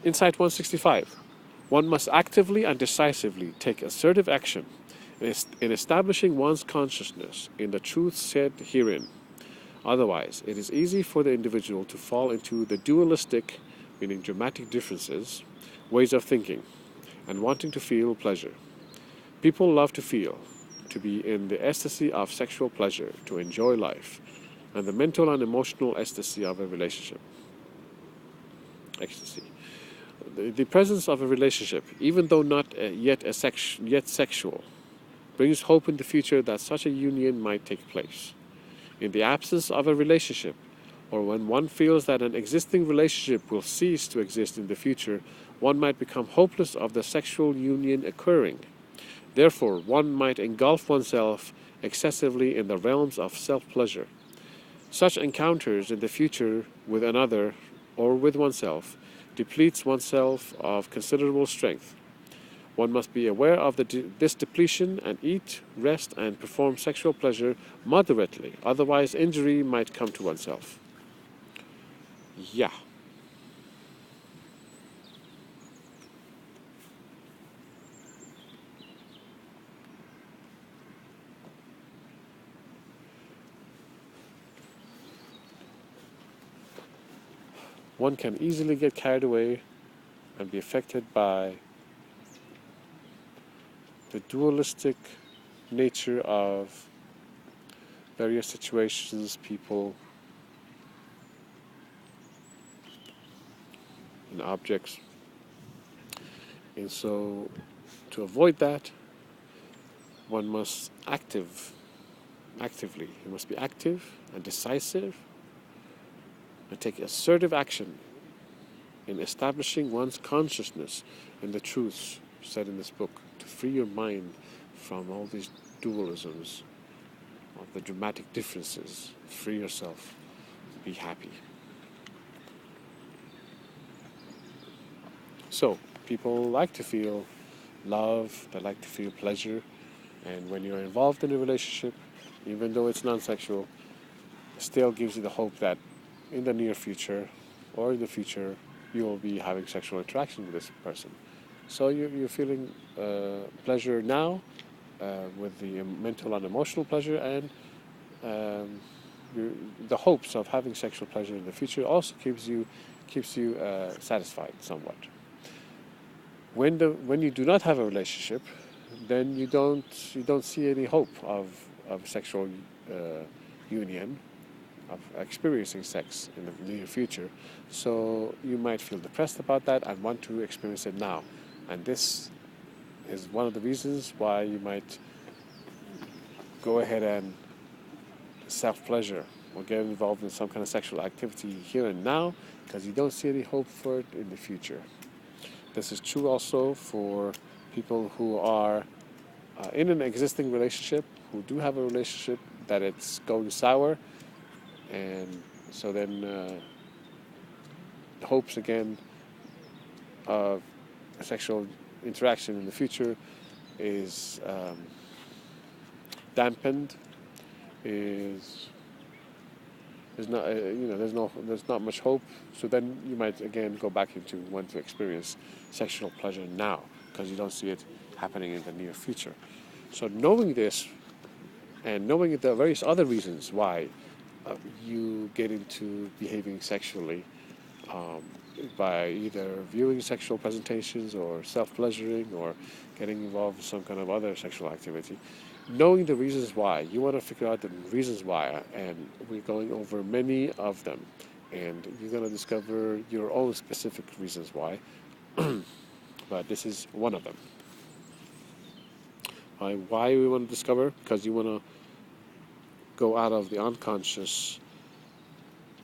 Insight 165. One must actively and decisively take assertive action in establishing one's consciousness in the truth said herein. Otherwise, it is easy for the individual to fall into the dualistic, meaning dramatic differences, ways of thinking, and wanting to feel pleasure. People love to feel, to be in the ecstasy of sexual pleasure, to enjoy life, and the mental and emotional ecstasy of a relationship. Ecstasy. The presence of a relationship, even though not yet sexual, brings hope in the future that such a union might take place. In the absence of a relationship, or when one feels that an existing relationship will cease to exist in the future, one might become hopeless of the sexual union occurring. Therefore, one might engulf oneself excessively in the realms of self-pleasure. Such encounters in the future with another or with oneself depletes oneself of considerable strength. One must be aware of this depletion and eat, rest, and perform sexual pleasure moderately, otherwise injury might come to oneself. Yeah. One can easily get carried away and be affected by the dualistic nature of various situations, people, and objects. And so, to avoid that, one must actively, he must be active and decisive and take assertive action in establishing one's consciousness in the truths said in this book, to free your mind from all these dualisms, of the dramatic differences. Free yourself, be happy. So, people like to feel love, they like to feel pleasure, and when you're involved in a relationship, even though it's non-sexual, it still gives you the hope that in the near future or in the future you will be having sexual interaction with this person. So you're feeling pleasure now with the mental and emotional pleasure, and the hopes of having sexual pleasure in the future also keeps you satisfied somewhat. When you do not have a relationship, then you don't see any hope of sexual union, of experiencing sex in the near future. So you might feel depressed about that and want to experience it now. And this is one of the reasons why you might go ahead and self-pleasure or get involved in some kind of sexual activity here and now, because you don't see any hope for it in the future. This is true also for people who are in an existing relationship, who do have a relationship that it's going sour, and so then hopes again of sexual interaction in the future is dampened. Is not there's not much hope. So then you might again go back into want to experience sexual pleasure now because you don't see it happening in the near future. So knowing this and knowing the various other reasons why you get into behaving sexually by either viewing sexual presentations or self-pleasuring or getting involved in some kind of other sexual activity, knowing the reasons why, you want to figure out the reasons why, and we're going over many of them, and you're going to discover your own specific reasons why, but this is one of them. Why we want to discover? Because you want to go out of the unconscious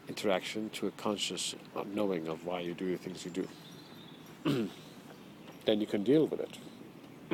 interaction to a conscious knowing of why you do the things you do. Then you can deal with it.